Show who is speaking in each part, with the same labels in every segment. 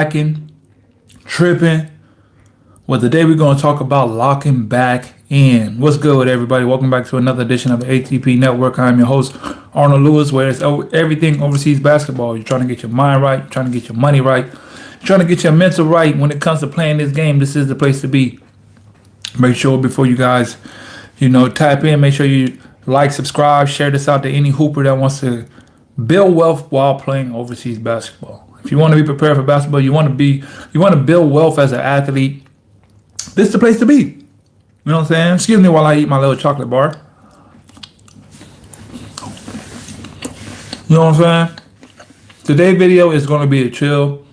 Speaker 1: hacking, tripping. Well, today we're going to talk about locking back in. What's good with everybody? Welcome back to another edition of the ATP Network. I'm your host, Arnold Lewis, where it's everything overseas basketball. You're trying to get your mind right, you're trying to get your money right, you're trying to get your mental right. When it comes to playing this game, this is the place to be. Make sure before you guys, tap in, make sure you like, subscribe, share this out to any hooper that wants to build wealth while playing overseas basketball. If you want to be prepared for basketball, you want to build wealth as an athlete, this is the place to be. You know what I'm saying? Excuse me while I eat my little chocolate bar. You know what I'm saying? Today's video is going to be a chill,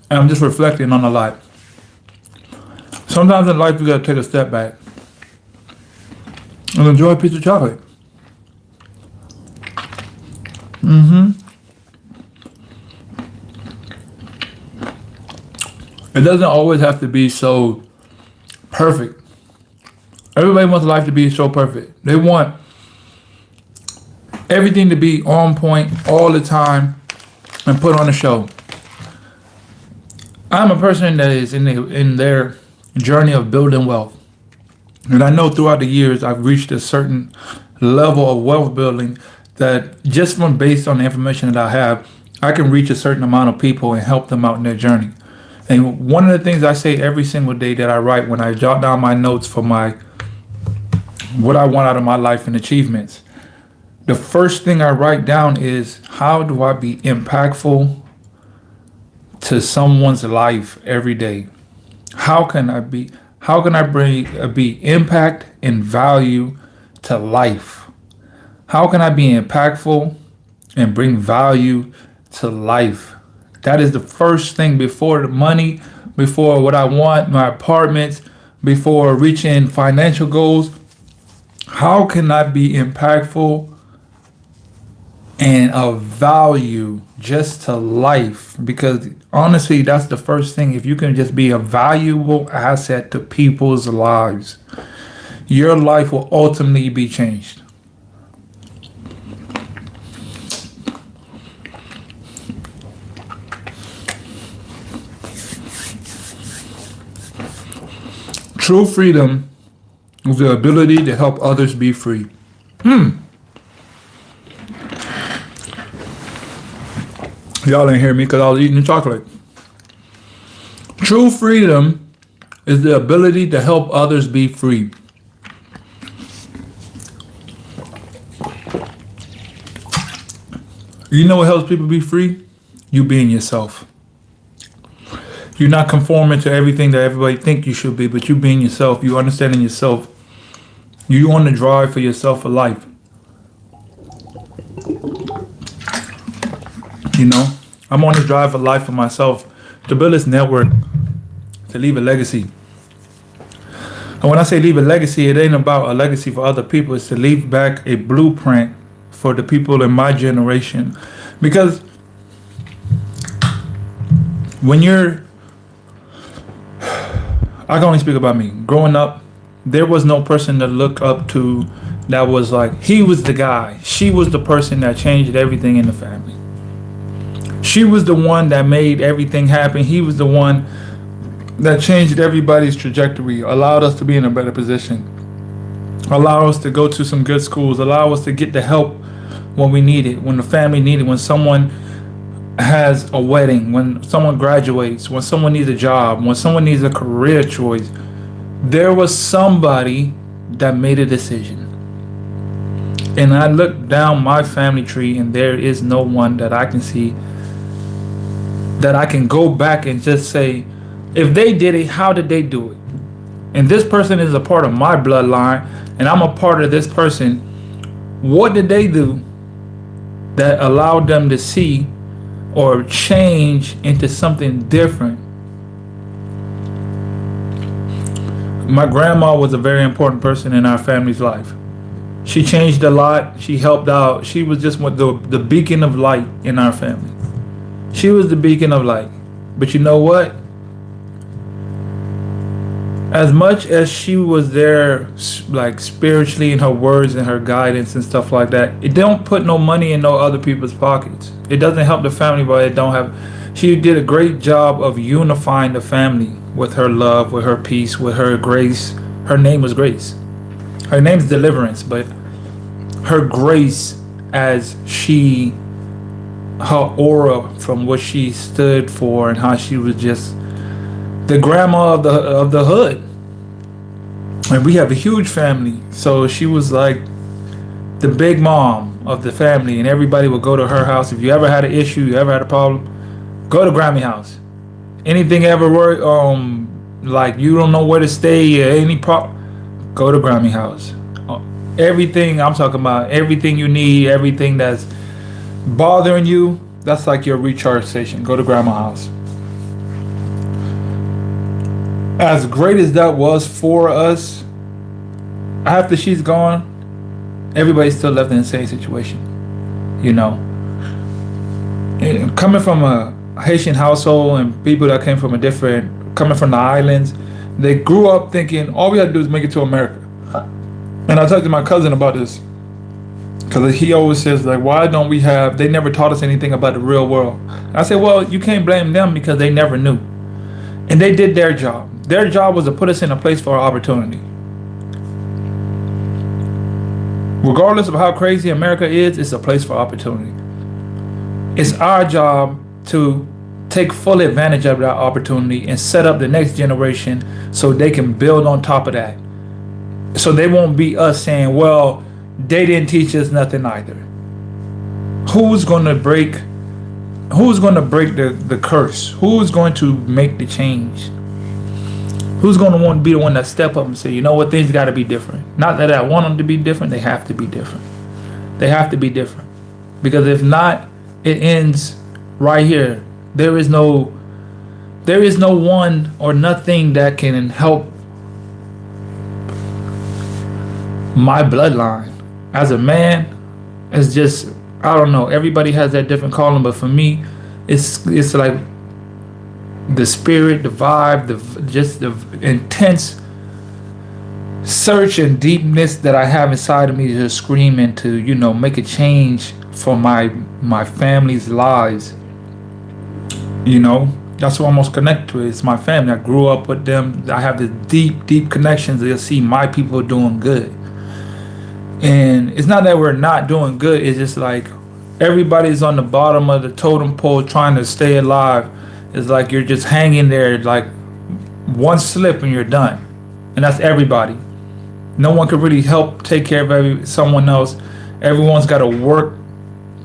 Speaker 1: and I'm just reflecting on a lot. Sometimes in life, you got to take a step back and enjoy a piece of chocolate. It doesn't always have to be so perfect. Everybody wants life to be so perfect. They want everything to be on point all the time and put on a show. I'm a person that is in their journey of building wealth. And I know throughout the years I've reached a certain level of wealth building that just from based on the information that I have, I can reach a certain amount of people and help them out in their journey. And one of the things I say every single day that I write when I jot down my notes for what I want out of my life and achievements, the first thing I write down is, how do I be impactful to someone's life every day? How can I be impact and value to life? How can I be impactful and bring value to life? That is the first thing before the money, before what I want, my apartments, before reaching financial goals. How can I be impactful and of value just to life? Because honestly, that's the first thing. If you can just be a valuable asset to people's lives, your life will ultimately be changed. True freedom is the ability to help others be free. Y'all didn't hear me because I was eating the chocolate. True freedom is the ability to help others be free. You know what helps people be free? You being yourself. You're not conforming to everything that everybody think you should be, but you being yourself, you understanding yourself. You on the drive for yourself for life. I'm on this drive for life for myself, to build this network, to leave a legacy. And when I say leave a legacy, it ain't about a legacy for other people. It's to leave back a blueprint for the people in my generation. Because I can only speak about me. Growing up, there was no person to look up to that was like, he was the guy. She was the person that changed everything in the family. She was the one that made everything happen. He was the one that changed everybody's trajectory, allowed us to be in a better position, allowed us to go to some good schools, allowed us to get the help when we need it, when the family needed, when someone has a wedding, when someone graduates, when someone needs a job, when someone needs a career choice. There was somebody that made a decision. And I look down my family tree and there is no one that I can see that I can go back and just say, if they did it, how did they do it? And this person is a part of my bloodline and I'm a part of this person. What did they do that allowed them to see or change into something different? My grandma was a very important person in our family's life. She changed a lot. She helped out. She was just the beacon of light in our family. She was the beacon of light. But you know what? as much as she was there, like spiritually in her words and her guidance and stuff like that, it don't put no money in no other people's pockets. It doesn't help the family, but She did a great job of unifying the family with her love, with her peace, with her grace. Her name was Grace. Her name's Deliverance, but her grace, as she, her aura from what she stood for and how she was just the grandma of the hood. And we have a huge family, so she was like the big mom of the family, and everybody would go to her house. If you ever had an issue, you ever had a problem, go to Grammy house. Anything ever work, like you don't know where to stay, any problem, go to Grammy house. Everything I'm talking about, everything you need, everything that's bothering you, that's like your recharge station. Go to Grandma house. As great as that was for us, after she's gone, everybody's still left in the same situation. You know, and coming from a Haitian household and people that came from coming from the islands, they grew up thinking all we had to do is make it to America. And I talked to my cousin about this, because he always says, like, why don't we have, they never taught us anything about the real world. And I said, well, you can't blame them because they never knew. And they did their job. Their job was to put us in a place for opportunity. Regardless of how crazy America is, it's a place for opportunity. It's our job to take full advantage of that opportunity and set up the next generation so they can build on top of that. So they won't be us saying, well, they didn't teach us nothing either. Who's going to break the curse? Who's going to make the change? Who's going to want to be the one that step up and say, you know what, things got to be different. Not that I want them to be different, they have to be different. They have to be different. Because if not, it ends right here. There is no one or nothing that can help my bloodline. As a man, it's just, I don't know, everybody has that different calling, but for me, it's like the spirit, the vibe, the intense search and deepness that I have inside of me to just screaming to, you know, make a change for my family's lives. You know, that's what I'm most connected to. It's my family. I grew up with them. I have the deep connections to see my people doing good. And it's not that we're not doing good. It's just like everybody's on the bottom of the totem pole trying to stay alive. It's like you're just hanging there, like one slip and you're done. And that's everybody. No one can really help take care of someone else. Everyone's got to work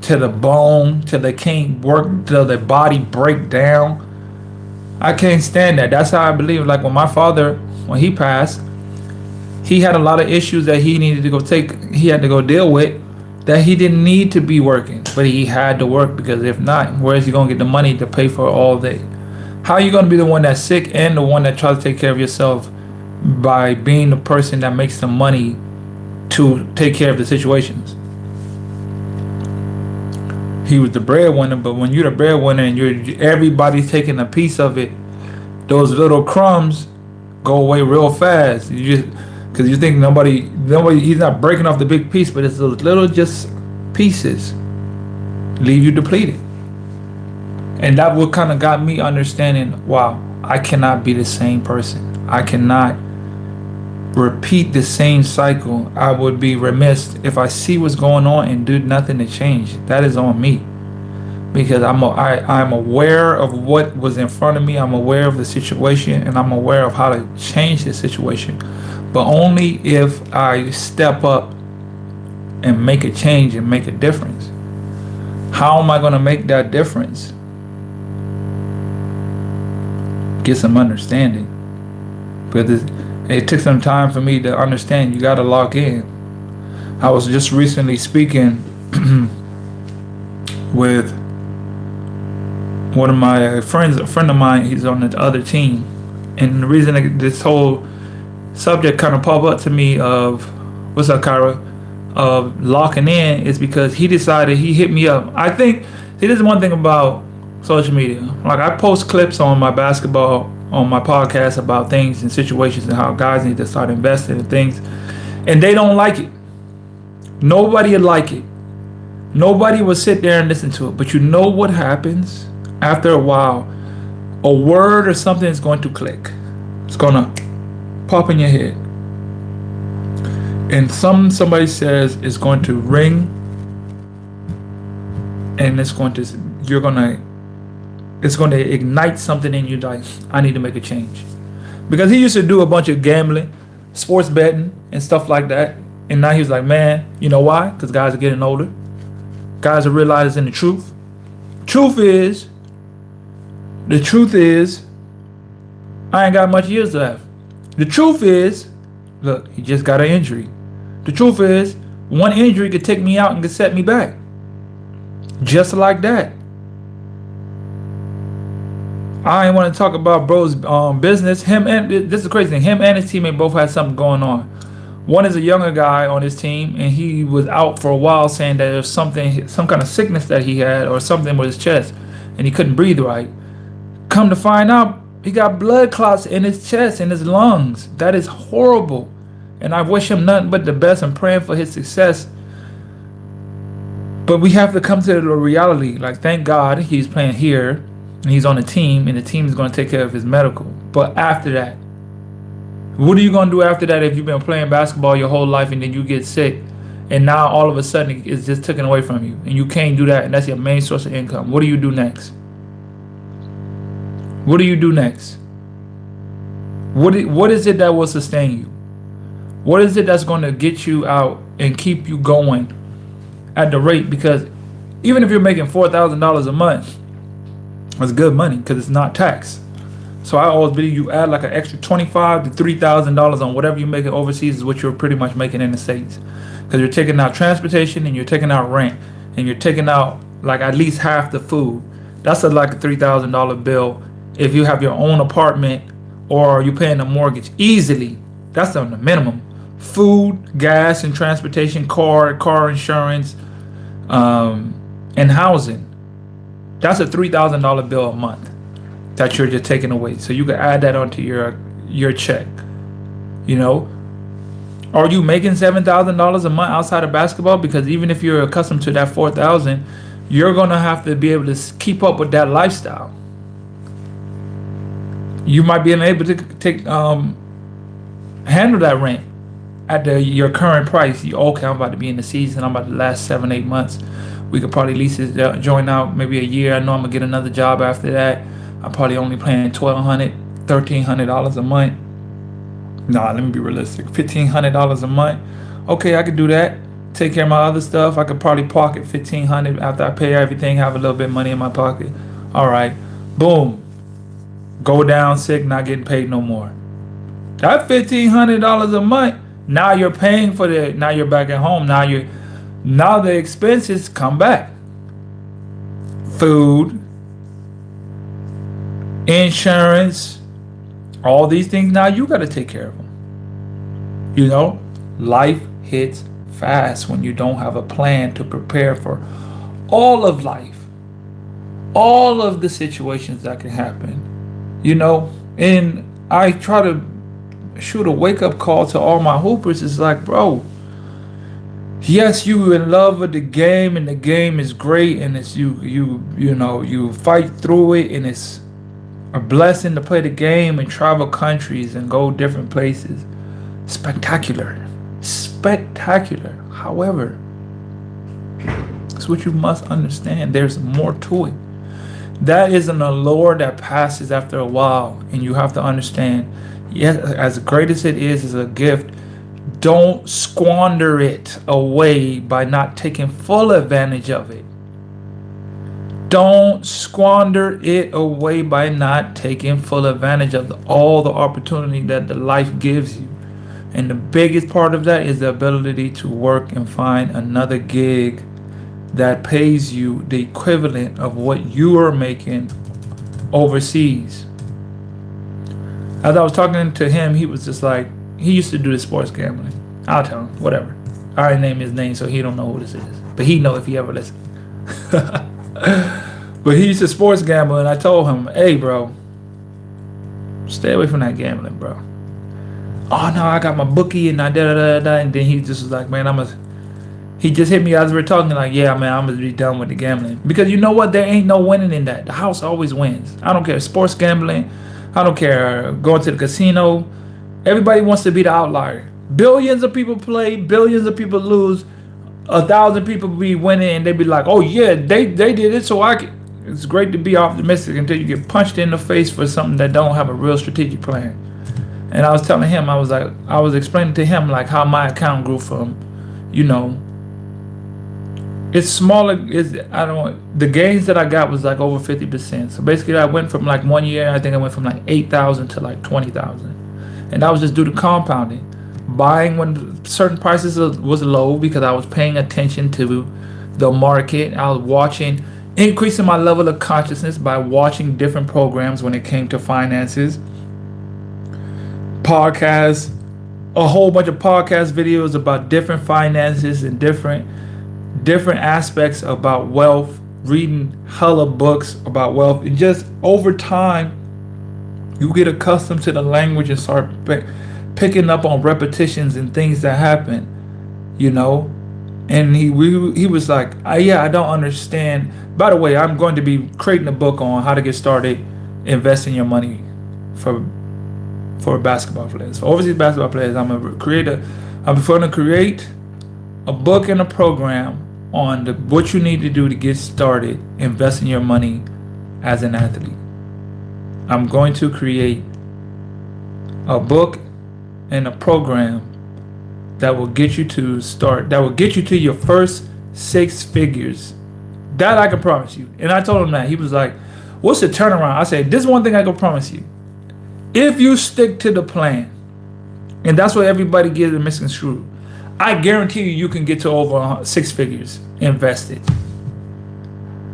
Speaker 1: to the bone till they can't work, till their body break down. I can't stand that. That's how I believe. Like when my father, when he passed, he had a lot of issues that he needed to he had to go deal with, that he didn't need to be working, but he had to work, because if not, where is he going to get the money to pay for all day? How are you going to be the one that's sick and the one that tries to take care of yourself by being the person that makes the money to take care of the situations? He was the breadwinner, but when you're the breadwinner and everybody's taking a piece of it, those little crumbs go away real fast. Because you think nobody, he's not breaking off the big piece, but it's those little just pieces leave you depleted. And that what kind of got me understanding, wow, I cannot be the same person. I cannot repeat the same cycle. I would be remiss if I see what's going on and do nothing to change. That is on me, because I'm aware of what was in front of me. I'm aware of the situation, and I'm aware of how to change the situation, but only if I step up and make a change and make a difference. How am I going to make that difference? Get some understanding, because it took some time for me to understand. You got to lock in. I was just recently speaking with one of my friends, a friend of mine. He's on the other team, and the reason that this whole subject kind of popped up to me of, what's up, Kyra, of locking in, is because he hit me up. I think, see, this is one thing about social media. Like, I post clips on my podcast about things and situations and how guys need to start investing in things, and they don't like it. Nobody would like it. Nobody would sit there and listen to it. But you know what happens After a while, a word or something is going to click. It's gonna pop in your head, and somebody says it's going to ring, and it's going to ignite something in you. Like, I need to make a change, because he used to do a bunch of gambling, sports betting, and stuff like that, and now he's like, man, you know why? Because guys are getting older. Guys are realizing the truth. The truth is, I ain't got much years left. The truth is, look, he just got an injury. The truth is, one injury could take me out and could set me back. Just like that. I ain't want to talk about bro's business. This is the crazy thing. Him and his teammate both had something going on. One is a younger guy on his team, and he was out for a while saying that there's some kind of sickness that he had or something with his chest, and he couldn't breathe right. Come to find out, he got blood clots in his chest, in his lungs. That is horrible. And I wish him nothing but the best and praying for his success. But we have to come to the reality. Like, thank God he's playing here, and he's on a team, and the team is going to take care of his medical. But after that, what are you going to do after that if you've been playing basketball your whole life and then you get sick, and now all of a sudden it's just taken away from you, and you can't do that, and that's your main source of income? What do you do next? What do you do next? What is it that will sustain you? What is it that's going to get you out and keep you going at the rate? Because even if you're making $4,000 a month, that's good money because it's not taxed. So I always believe you add like an extra $2,500 to $3,000 on whatever you make it overseas is what you're pretty much making in the States. Because you're taking out transportation, and you're taking out rent, and you're taking out like at least half the food. That's like a $3,000 bill. If you have your own apartment or you're paying a mortgage easily, that's on the minimum. Food, gas, and transportation, car insurance, and housing. That's a $3,000 bill a month that you're just taking away. So you can add that onto your check. You know, are you making $7,000 a month outside of basketball? Because even if you're accustomed to that $4,000, you're gonna have to be able to keep up with that lifestyle. You might be able to handle that rent at your current price. Okay, I'm about to be in the season. I'm about to last 7-8 months. We could probably lease it, join out maybe a year. I know I'm gonna get another job after that. I'm probably only paying $1,200, $1,300 a month. Nah, let me be realistic. $1,500 a month. Okay, I could do that. Take care of my other stuff. I could probably pocket $1,500 after I pay everything. Have a little bit of money in my pocket. All right, boom. Go down sick, not getting paid no more. That $1,500 a month. Now you're paying for the. Now you're back at home. Now the expenses come back. Food, insurance, all these things. Now you got to take care of them. You know, life hits fast when you don't have a plan to prepare for all of life, all of the situations that can happen. You know, and I try to shoot a wake-up call to all my hoopers. It's like, bro, yes, you in love with the game, and the game is great, and it's you fight through it, and it's a blessing to play the game and travel countries and go different places. Spectacular. However, that's what you must understand. There's more to it. That is an allure that passes after a while, and you have to understand, yes, as great as it is a gift, don't squander it away by not taking full advantage of it. Don't squander it away by not taking full advantage of all the opportunity that the life gives you. And the biggest part of that is the ability to work and find another gig that pays you the equivalent of what you are making overseas. As I was talking to him, he was just like, he used to do the sports gambling. I'll tell him, whatever. I already named his name, so he don't know who this is. But he know if he ever listens. But he used to sports gamble, and I told him, hey, bro, stay away from that gambling, bro. Oh, no, I got my bookie, and I da-da-da-da. And then he just was like, man, He just hit me as we are talking, like, yeah, man, I'm gonna be done with the gambling. Because you know what? There ain't no winning in that. The house always wins. I don't care sports gambling. I don't care going to the casino. Everybody wants to be the outlier. Billions of people play, billions of people lose. 1,000 people be winning, and they be like, oh yeah, they did it, so I can. It's great to be optimistic until you get punched in the face for something that don't have a real strategic plan. And I was telling him, I was explaining to him like how my account grew from, you know, it's smaller. I don't. The gains that I got was like over 50%. So basically, I went from like 1 year, I think I went from like 8,000 to like 20,000, and that was just due to compounding, buying when certain prices was low because I was paying attention to the market. I was watching, increasing my level of consciousness by watching different programs when it came to finances, podcasts, a whole bunch of podcast videos about different finances and different aspects about wealth, reading hella books about wealth, and just over time you get accustomed to the language and start picking up on repetitions and things that happen, you know. And he was like, yeah, I don't understand. By the way, I'm going to be creating a book on how to get started investing your money for basketball players, for overseas basketball players. I'm going to create a book and a program on what you need to do to get started investing your money as an athlete. I'm going to create a book and a program that will get you to your first 6 figures. That I can promise you. And I told him that. He was like, what's the turnaround? I said, this is one thing I can promise you. If you stick to the plan, and that's what everybody gets misconstrued, I guarantee you can get to over 6 figures invested.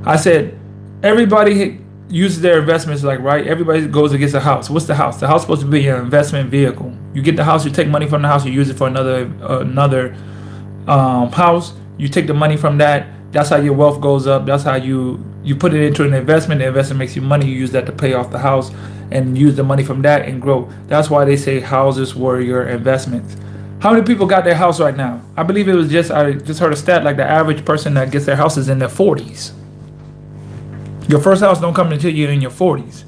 Speaker 1: I said, everybody uses their investments like, right? Everybody goes and gets a house. What's the house? The house is supposed to be your investment vehicle. You get the house, you take money from the house, you use it for another house. You take the money from that. That's how your wealth goes up. That's how you put it into an investment. The investment makes you money. You use that to pay off the house and use the money from that and grow. That's why they say houses were your investments. How many people got their house right now? I believe I just heard a stat like the average person that gets their house is in their 40s. Your first house don't come until you're in your 40s.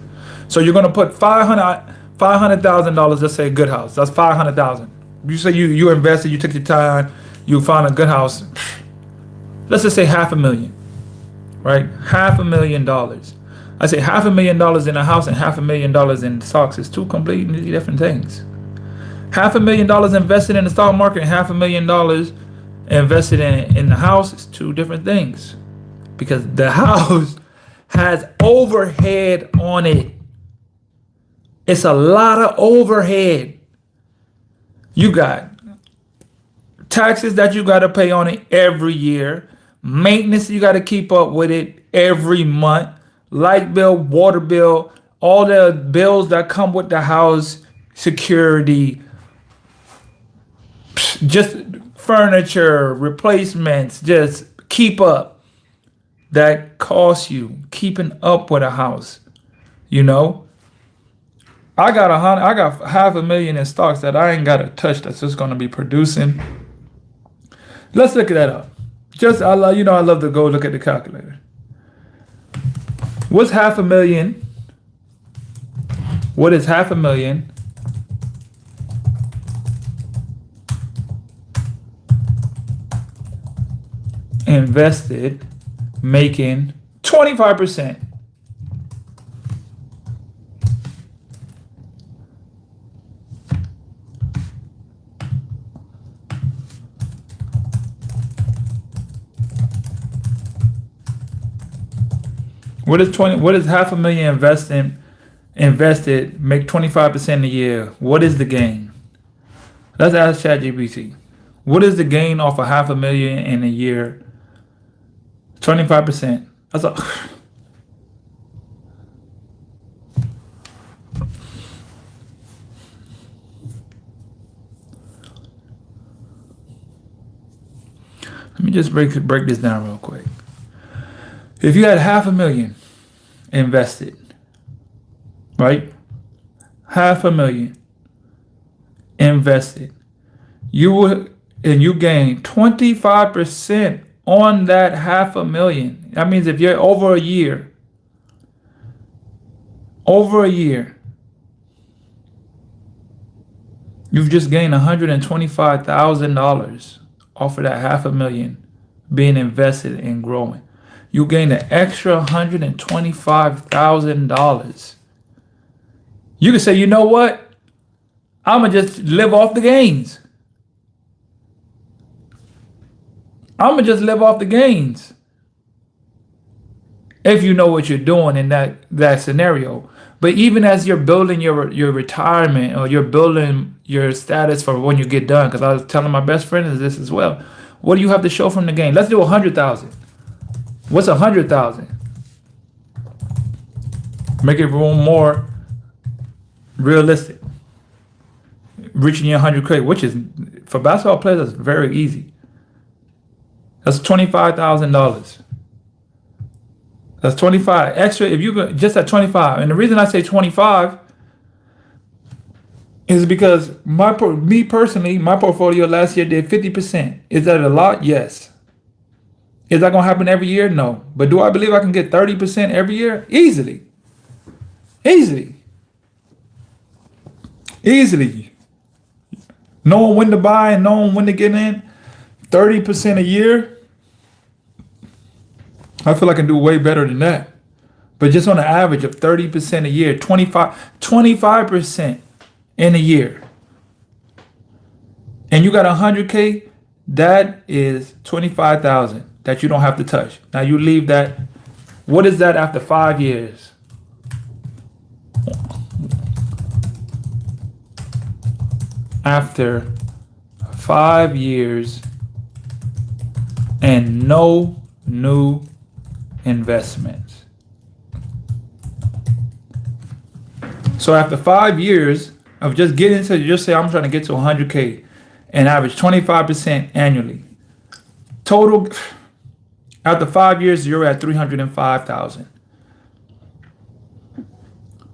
Speaker 1: So you're gonna put $500,000. Let's say a good house. That's $500,000. You say you invested. You took your time. You found a good house. Let's just say $500,000, right? $500,000. I say $500,000 in a house and $500,000 in stocks is two completely different things. $500,000 invested in the stock market and $500,000 invested in the house is two different things, because the house has overhead on it. It's a lot of overhead. You got taxes that you got to pay on it every year, maintenance you got to keep up with it every month, light bill, water bill, all the bills that come with the house, security, just furniture, replacements, just keep up. That costs you keeping up with a house, you know. I got $500,000 in stocks that I ain't got to touch. That's just going to be producing. Let's look at that up. I love to go look at the calculator. What's $500,000? What is $500,000 invested, making 25%? What is $500,000 invested make 25% a year? What is the gain? Let's ask ChatGPT. What is the gain off of $500,000 in a year? 25%. That's a Let me just break this down real quick. If you had $500,000 invested, right? $500,000 invested, you would and you gain 25% on that half a million. That means if you're over a year, you've just gained $125,000 off of that half a million being invested and growing. You gain an extra $125,000. You can say, you know what? I'm gonna just live off the gains. I'm gonna just live off the gains. If you know what you're doing in that scenario. But even as you're building your retirement, or you're building your status for when you get done, because I was telling my best friend is this as well. What do you have to show from the game? Let's do 100,000. What's 100,000? Make it more realistic. Reaching your 100K, which is for basketball players, that's very easy. That's $25,000. That's 25 extra. If you go just at 25, and the reason I say 25 is because me personally, my portfolio last year did 50%. Is that a lot? Yes. Is that gonna happen every year? No. But do I believe I can get 30% every year? Easily. Knowing when to buy and knowing when to get in, 30% a year. I feel I can do way better than that. But just on an average of 30% a year, 25% in a year. And you got 100K, that is 25,000 that you don't have to touch. Now you leave that. What is that after 5 years? After 5 years and no new investments. So after 5 years of just getting to, just say I'm trying to get to 100K and average 25% annually. Total, after 5 years, you're at 305,000.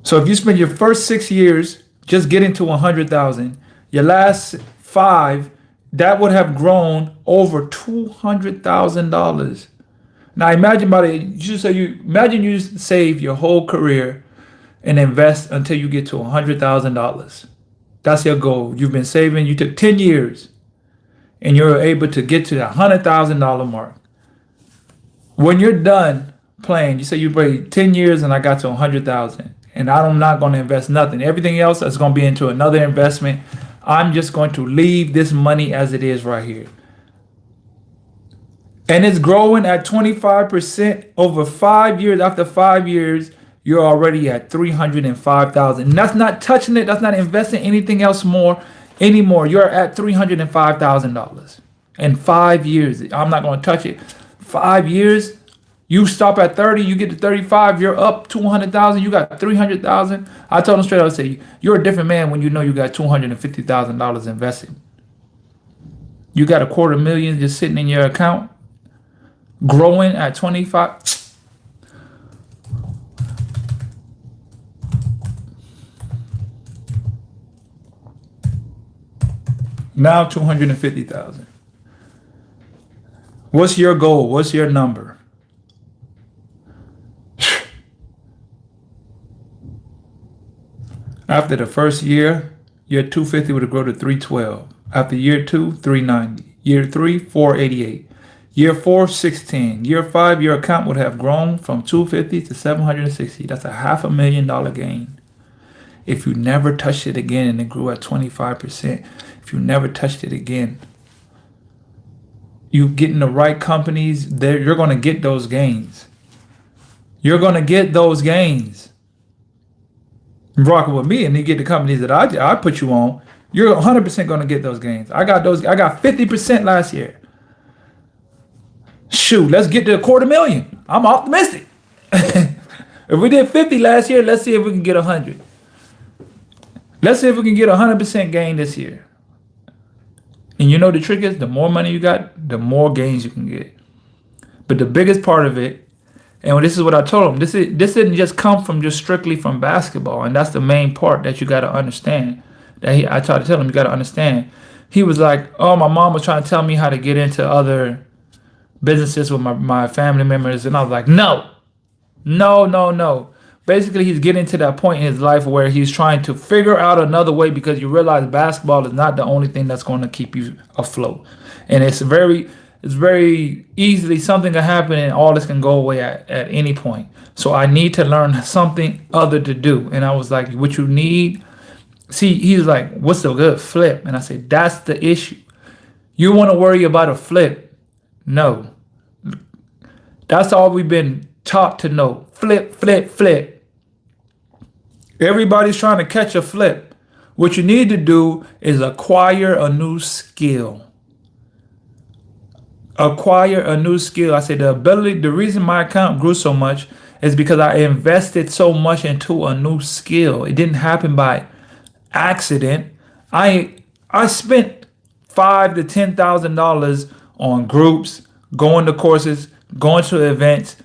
Speaker 1: So if you spend your first 6 years just getting to 100,000, your last 5, that would have grown over $200,000. Now imagine imagine you save your whole career and invest until you get to $100,000. That's your goal. You've been saving. You took 10 years, and you're able to get to the $100,000 mark. When you're done playing, you say you played 10 years and I got to 100,000, and I'm not going to invest nothing. Everything else is going to be into another investment. I'm just going to leave this money as it is right here. And it's growing at 25% over 5 years. After 5 years, you're already at 305,000. And that's not touching it. That's not investing anything else anymore. You're at $305,000 in 5 years. I'm not going to touch it. 5 years, you stop at 30, you get to 35, you're up 200,000. You got 300,000. I told him straight out, I say, you're a different man when you know you got $250,000 invested. You got $250,000 just sitting in your account, growing at 25. Now 250,000. What's your goal? What's your number? After the first year, your 250 would have grown to 312. After year 2, 390. Year 3, 488. Year 4, 16. Year 5, your account would have grown from 250 to 760. That's a $500,000 gain. If you never touched it again and it grew at 25%, if you never touched it again, you get in the right companies, you're going to get those gains. You're going to get those gains. Rocking with me and you get the companies that I put you on, you're 100% going to get those gains. I got 50% last year. Shoot, let's get to $250,000. I'm optimistic. If we did 50 last year, let's see if we can get 100. Let's see if we can get 100% gain this year. And you know the trick is, the more money you got, the more gains you can get. But the biggest part of it, and this is what I told him, this didn't just come from just strictly from basketball. And that's the main part that you got to understand. I tried to tell him, you got to understand. He was like, oh, my mom was trying to tell me how to get into other businesses with my family members. And I was like, no, no, no, no. Basically, he's getting to that point in his life where he's trying to figure out another way because you realize basketball is not the only thing that's going to keep you afloat. And it's very easily something can happen and all this can go away at any point. So I need to learn something other to do. And I was like, what you need? See, he's like, what's a good flip? And I said, that's the issue. You want to worry about a flip? No. That's all we've been taught to know. Flip, flip, flip. Everybody's trying to catch a flip. What you need to do is acquire a new skill. Acquire a new skill. I say the reason my account grew so much is because I invested so much into a new skill. It didn't happen by accident. I spent $5,000 to $10,000 on groups, going to courses, going to events.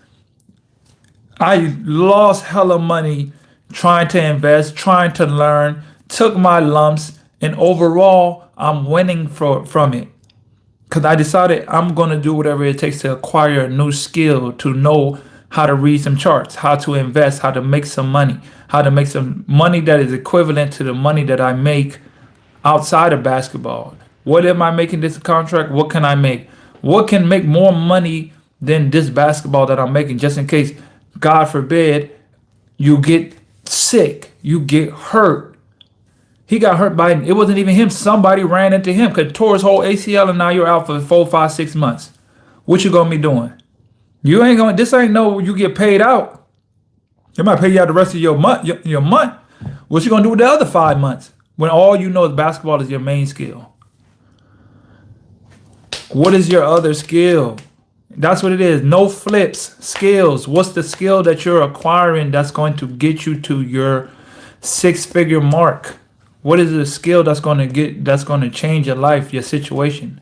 Speaker 1: I lost hella money trying to invest, trying to learn, took my lumps, and overall, I'm winning from it. Because I decided I'm going to do whatever it takes to acquire a new skill, to know how to read some charts, how to invest, how to make some money, how to make some money that is equivalent to the money that I make outside of basketball. What am I making this contract? What can I make? What can make more money than this basketball that I'm making, just in case, God forbid, you get sick, you get hurt. He got hurt by, it wasn't even him. Somebody ran into him, could tore his whole ACL, and now you're out for 4, 5, 6 months. What you gonna be doing? You ain't going. This ain't no. You get paid out. They might pay you out the rest of your month. Your month. What you gonna do with the other 5 months when all you know is basketball is your main skill? What is your other skill? That's what it is. No flips. Skills. What's the skill that you're acquiring that's going to get you to your 6-figure mark? What is the skill that's going to change your life, your situation?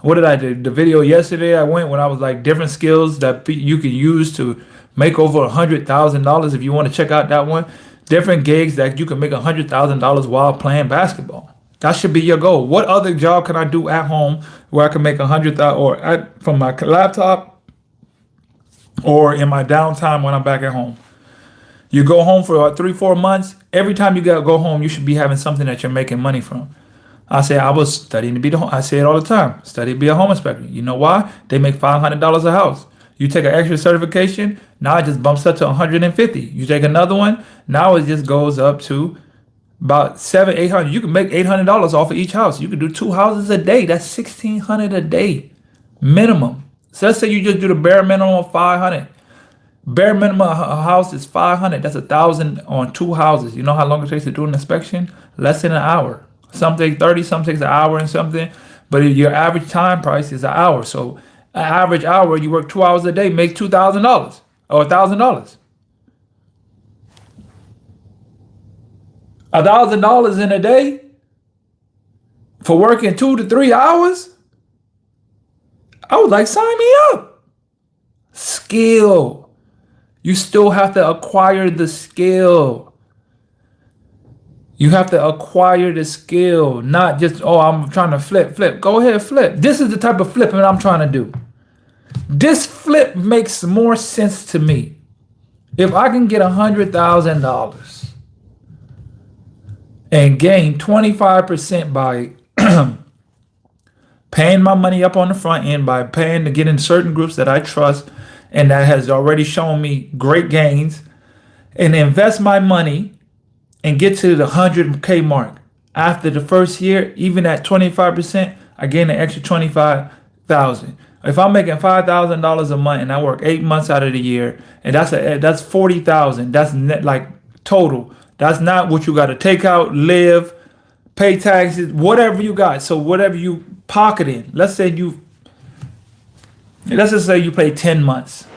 Speaker 1: What did I do? The video yesterday I went when I was like different skills that you can use to make over $100,000. If you want to check out that one, different gigs that you can make $100,000 while playing basketball. That should be your goal. What other job can I do at home where I can make $100,000 or from my laptop or in my downtime when I'm back at home? You go home for 3-4 months. Every time you go home, you should be having something that you're making money from. I say I was studying to be I say it all the time. Study to be a home inspector. You know why? They make $500 a house. You take an extra certification, now it just bumps up to 150. You take another one, now it just goes up to about $700-800. You can make $800 off of each house. You can do 2 houses a day. That's $1,600 a day minimum. So let's say you just do the bare minimum of $500. Bare minimum a house is $500. That's $1,000 on 2 houses. You know how long it takes to do an inspection? Less than an hour. Some take 30, some takes an hour and something. But your average time price is an hour. So an average hour, you work 2 hours a day, make $2,000 or $1,000. $1,000 in a day for working 2 to 3 hours? I was like, sign me up. Skill. You still have to acquire the skill. You have to acquire the skill, not just, oh, I'm trying to flip. Go ahead, flip. This is the type of flipping I'm trying to do. This flip makes more sense to me. If I can get $100,000 and gain 25% by paying my money up on the front end, by paying to get in certain groups that I trust and that has already shown me great gains, and invest my money and get to the 100K mark. After the first year, even at 25%, I gain an extra 25,000. If I'm making $5,000 a month and I work 8 months out of the year, and that's 40,000. That's net, like total. That's not what you got to take out, live, pay taxes, whatever you got. So whatever you pocket in. Let's just say you play 10 months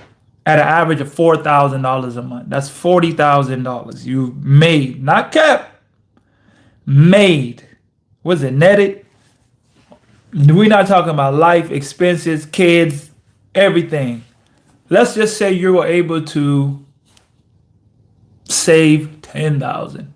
Speaker 1: at an average of $4,000 a month. That's $40,000 you made, not kept, made. Was it netted? We're not talking about life, expenses, kids, everything. Let's just say you were able to save $10,000.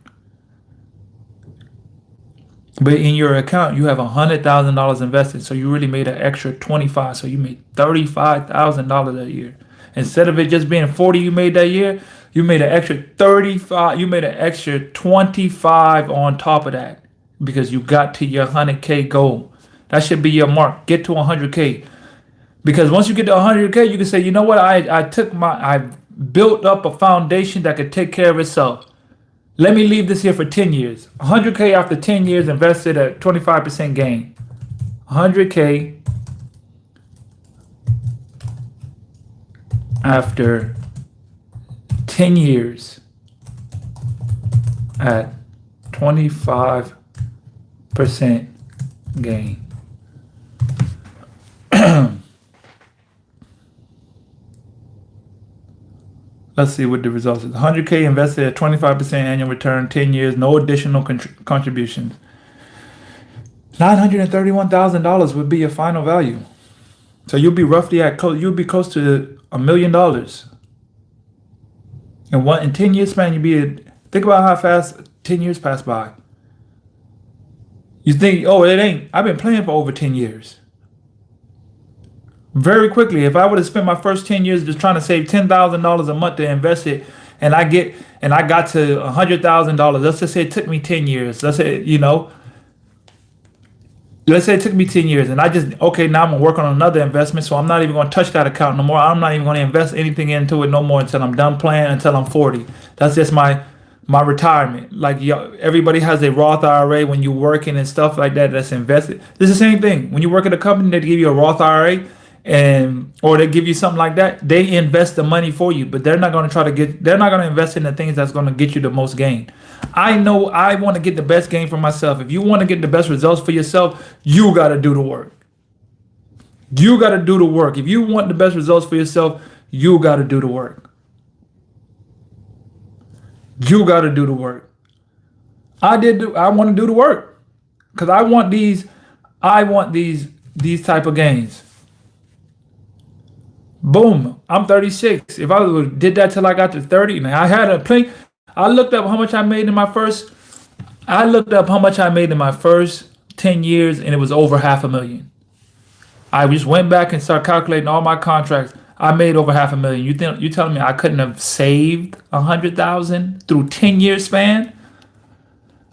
Speaker 1: But in your account, you have $100,000 invested, so you really made an extra 25. So you made $35,000 a year. Instead of it just being 40 you made that year, you made an extra 35. You made an extra 25 on top of that because you got to your 100K goal. That should be your mark. Get to 100K. Because once you get to 100K, you can say, you know what? I built up a foundation that could take care of itself. Let me leave this here for 10 years. 100K after 10 years invested at 25% gain. 100K after 10 years at 25% gain. Let's see what the results is. 100K invested at 25% annual return, 10 years, no additional contributions. $931,000 would be your final value. So you'll be roughly you'll be close to $1 million. In 10 years span, think about how fast 10 years pass by. You think, oh, it ain't. I've been playing for over 10 years. Very quickly, if I would have spent my first 10 years just trying to save $10,000 a month to invest it, and I got to $100,000, let's just say it took me 10 years. Let's say it took me 10 years and now I'm gonna work on another investment. So I'm not even gonna touch that account no more. I'm not even gonna invest anything into it no more until I'm done playing, until I'm 40. That's just my retirement. Like everybody has a Roth IRA when you're working and stuff like that. That's invested. It's the same thing. When you work at a company, they give you a Roth IRA or they give you something like that. They invest the money for you, but they're not going to invest in the things that's going to get you the most gain. I know I want to get the best gain for myself. If you want to get the best results for yourself, you got to do the work. You got to do the work. If you want the best results for yourself, you got to do the work. You got to do the work. I want to do the work because I want these type of gains. Boom. I'm 36. If I did that till I got to 30, man, I looked up how much I made in my first 10 years, and it was over $500,000. I just went back and started calculating all my contracts. I made over $500,000. You telling me I couldn't have saved 100,000 through 10 year span?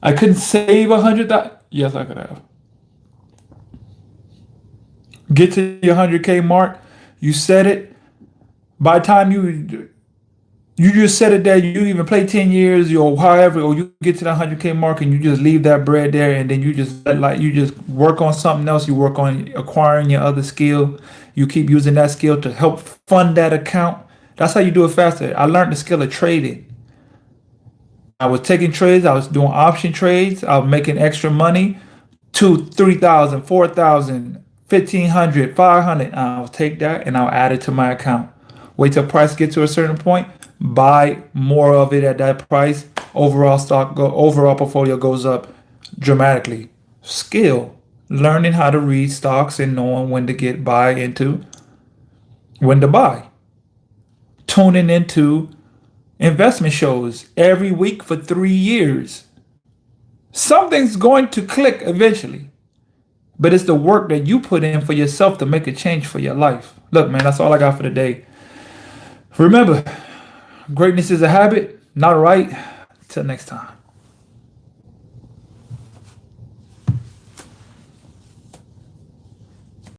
Speaker 1: I couldn't save 100,000. Yes, I could have. Get to your 100K mark. You set it. By the time you just set it there, you even play 10 years or however, or you get to the 100K mark and you just leave that bread there, and then you just work on something else. You work on acquiring your other skill. You keep using that skill to help fund that account. That's how you do it faster. I learned the skill of trading. I was taking trades. I was doing option trades. I was making extra money, 2,000, 3,000, 4,000. 1,500, 500. I'll take that and I'll add it to my account. Wait till price gets to a certain point. Buy more of it at that price. Overall portfolio goes up dramatically. Skill, learning how to read stocks and knowing when to buy into, when to buy. Tuning into investment shows every week for 3 years. Something's going to click eventually. But it's the work that you put in for yourself to make a change for your life. Look, man, that's all I got for today. Remember, greatness is a habit, not a right. Till next time.